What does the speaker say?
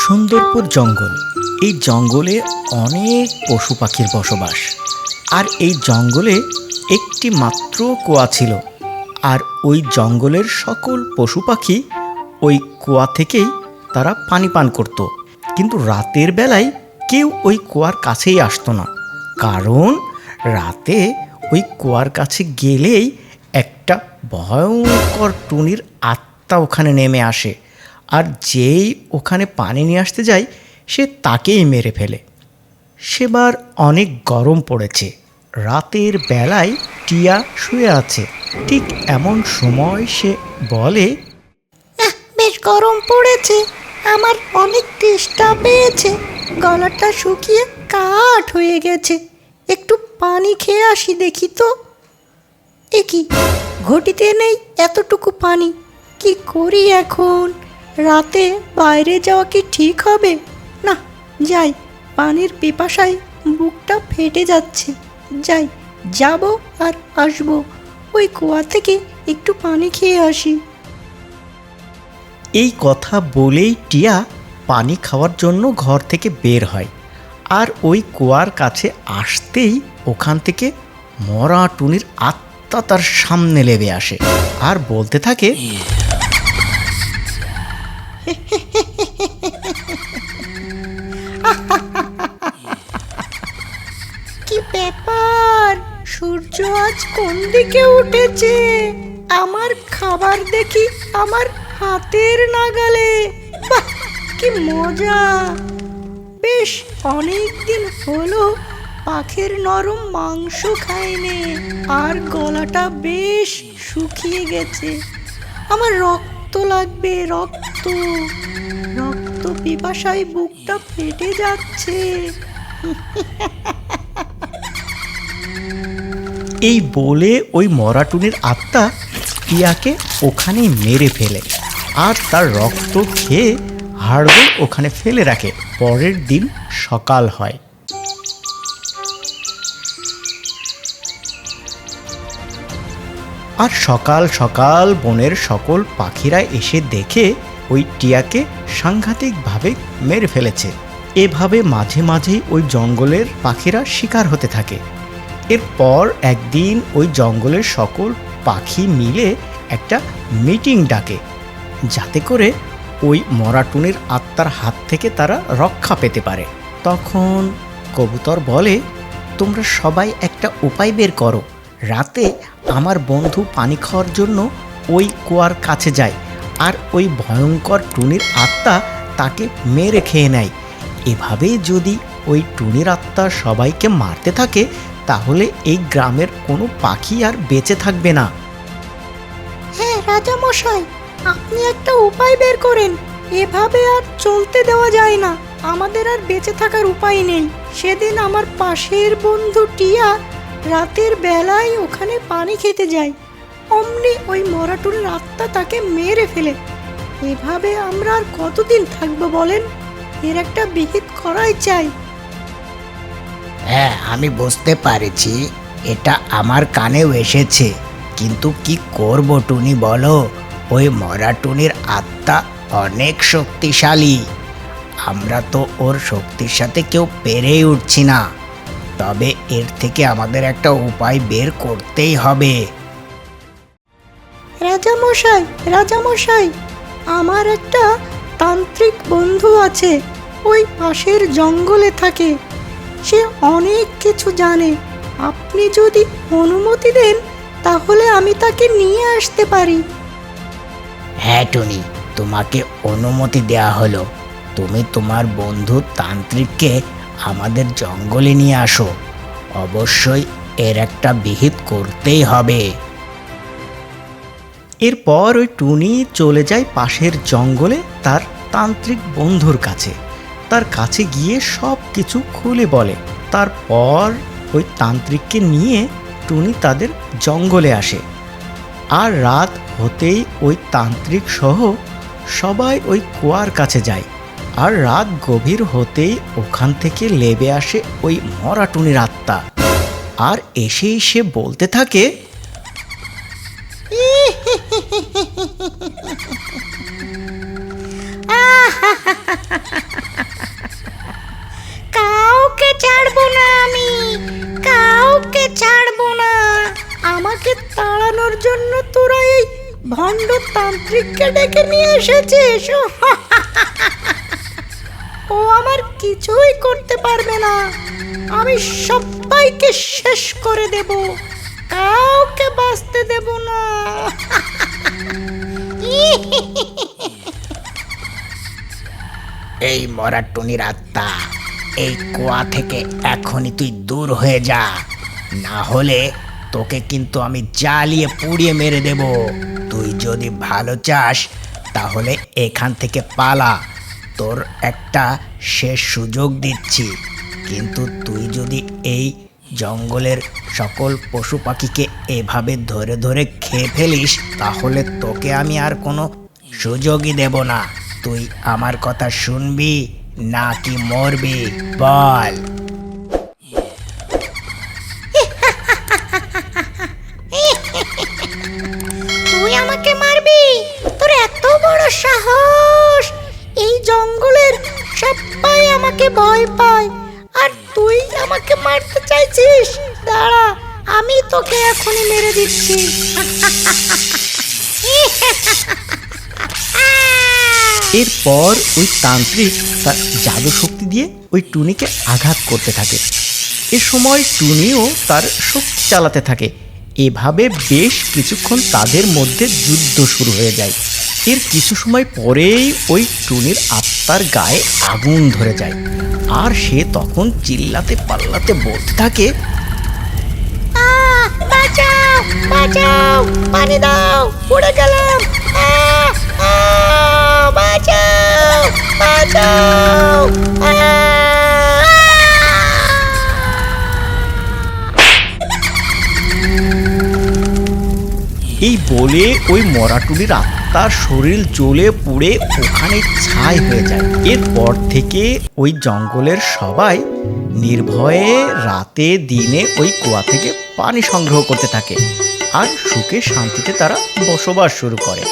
সুন্দরপুর জঙ্গল। এই জঙ্গলে অনেক পশু পাখির বসবাস। আর এই জঙ্গলে একটি মাত্র কুয়া ছিল। আর ওই জঙ্গলের সকল পশু পাখি ওই কুয়া থেকেই তারা পানি পান করত। কিন্তু রাতের বেলায় কেউ ওই কুয়ার কাছেই আসতো না, কারণ রাতে ওই কুয়ার কাছে গেলেই একটা ভয়ঙ্কর টুনির আত্মা ওখানে নেমে আসে। আর যেই ওখানে পানি নিয়ে আসতে যায় সে তাকেই মেরে ফেলে। সেবার অনেক গরম পড়েছে। রাতের বেলায় টিয়া শুয়ে আছে। ঠিক এমন সময় সে বলে, বেশ গরম পড়েছে, আমার অনেক তেষ্টা পেয়েছে, গলাটা শুকিয়ে কাঠ হয়ে গেছে, একটু পানি খেয়ে আসি দেখি তো। এ কি, ঘটিতে নেই এতটুকু পানি, কি করি এখন? রাতে বাইরে যাওয়া কি ঠিক হবে? না, যাই, পানির পিপাসায় বুকটা ফেটে যাচ্ছে। যাই, যাব আর আসবো, ওই কুয়া থেকে একটু পানি খেয়ে আসি। এই কথা বলেই টিয়া পানি খাওয়ার জন্য ঘর থেকে বের হয়। আর ওই কুয়ার কাছে আসতেই ওখান থেকে মরা টুনির আত্মা তার সামনে লেবে আসে আর বলতে থাকে, কি ব্যাপার, সূর্য আজ কোন দিকে উঠেছে? আমার খাবার দেখি আমার হাতের নাগালে। বাহ, কি মজা! বেশ অনেক দিন হলো পাখির নরম মাংস খাইনি, আর গলাটা বেশ শুকিয়ে গেছে। আমার রক্ত লাগবে, রক্ত। রক্ত পিপাসায় বুকটা ফেটে যাচ্ছে। এই বলে ওই মরা টুনির আত্মা টিয়াকে ওখানেই মেরে ফেলে আর তার রক্ত খেয়ে হাড়গোড় ওখানে ফেলে রাখে। পরের দিন সকাল হয়। আর সকাল সকাল বনের সকল পাখিরা এসে দেখে ওই টিয়াকে সাংঘাতিকভাবে মেরে ফেলেছে। এভাবে মাঝে মাঝেই ওই জঙ্গলের পাখিরা শিকার হতে থাকে। এরপর একদিন ওই জঙ্গলের সকল পাখি মিলে একটা মিটিং ডাকে, যাতে করে ওই মরা টুনির আত্মার হাত থেকে তারা রক্ষা পেতে পারে। তখন কবুতর বলে, তোমরা সবাই একটা উপায় বের করো। রাতে আমার বন্ধু পানি খাওয়ার জন্য ওই কুয়ার কাছে যায়, আর ওই ভয়ঙ্কর টুনির আত্মা তাকে মেরে খেয়ে নেয়। এভাবেই যদি ওই টুনির আত্মা সবাইকে মারতে থাকে, তাহলে এই গ্রামের কোনো পাখি আর বেঁচে থাকবে না। হ্যাঁ রাজামশাই, আপনি একটা উপায় বের করেন। এভাবে আর চলতে দেওয়া যায় না, আমাদের আর বেঁচে থাকার উপায় নেই। সেদিন আমার পাশের বন্ধু টিয়া রাতের বেলায় ওখানে পানি খেতে যায়, অমনি ওই মরাটুনের আত্মা তাকে মেরে ফেলে। এভাবে আমরা আর কতদিন থাকবো বলেন? এর একটা বিহিত করাই চাই। হ্যাঁ, আমি বুঝতে পারছি, এটা আমার কানেও এসেছে, কিন্তু কি করব টুনি বলো? ওই মরা টুনির আত্মা অনেক শক্তিশালী, আমরা তো ওর শক্তির সাথে কেউ পেরেই উঠছি না। তবে এর থেকে আমাদের একটা উপায় বের করতেই হবে। রাজামশাই, রাজামশাই, আমার একটা তান্ত্রিক বন্ধু আছে, ওই পাশের জঙ্গলে থাকে। সে অনেক কিছু জানে। আপনি যদি অনুমতি দেন তাহলে আমি তাকে নিয়ে আসতে পারি। হ্যাঁ টুনি, তোমাকে অনুমতি দেয়া হলো। তুমি তোমার বন্ধু তান্ত্রিককে আমাদের জঙ্গলে নিয়ে আসো। অবশ্যই এর একটা বিহিত করতেই হবে। এরপর ওই টুনি চলে যায় পাশের জঙ্গলে তার তান্ত্রিক বন্ধুর কাছে। তার কাছে গিয়ে সব কিছু খুলে বলে। তারপর ওই তান্ত্রিককে নিয়ে টুনি তাদের জঙ্গলে আসে। আর রাত হতেই ওই তান্ত্রিক সহ সবাই ওই কুয়ার কাছে যায়। আর রাত গভীর হতেই ওখান থেকে লেবে আসে ওই মরা টুনির আত্মা। আর এসেই সে বলতে থাকে, এই ভণ্ড তান্ত্রিককে ডেকে নিয়ে এসেছিস? ও আমার কিছুই করতে পারবে না। আমি সবাইকে শেষ করে দেব, কাউকে বাঁচতে দেব না। এই মরা টুনির আত্মা, এই কুয়া থেকে এখনই তুই দূর হয়ে যা, না হলে তোকে কিন্তু আমি জ্বালিয়ে পুড়িয়ে মেরে দেব। তুই যদি ভালো চাস তাহলে এখান থেকে পালা, তোর একটা শেষ সুযোগ দিচ্ছি। কিন্তু তুই যদি এই জঙ্গলের সকল পশু পাখিকে এভাবে ধরে ধরে খেয়ে ফেলিস তাহলে তোকে আমি আর কোনো সুযোগই দেব না। তুই আমার কথা শুনবি নাকি মরবি বল? তুই আমাকে মারবি? তোর এত বড় সাহস! এই জঙ্গলের সবাই আমাকে ভয় পায়, আর তুই আমাকে মারতে চাইছিস? দাঁড়া, আমি তোকে এখনই মেরে দিচ্ছি। এরপর ওই তান্ত্রিক তার জাদু শক্তি দিয়ে ওই টুনিকে আঘাত করতে থাকে। এ সময় টুনিও তার শক্তি চালাতে থাকে। এভাবে বেশ কিছুক্ষণ তাদের মধ্যে যুদ্ধ শুরু হয়ে যায়। এর কিছু সময় পরেই ওই টুনির আত্মার গায়ে আগুন ধরে যায়, আর সে তখন চিল্লাতে পাল্লাতে বলতে থাকে, বাঁচাও, বাঁচাও, পানি দাও, পড়ে গেলাম। বাঁচাও, বাঁচাও। এই বলে ওই মরাটুলির আত্মার শরীর জ্বলে পুড়ে ওখানে ছাই হয়ে যায়। এরপর থেকে ওই জঙ্গলের সবাই নির্ভয়ে রাতে দিনে ওই কুয়া থেকে পানি সংগ্রহ করতে থাকে, আর সুখে শান্তিতে তারা বসবাস শুরু করে।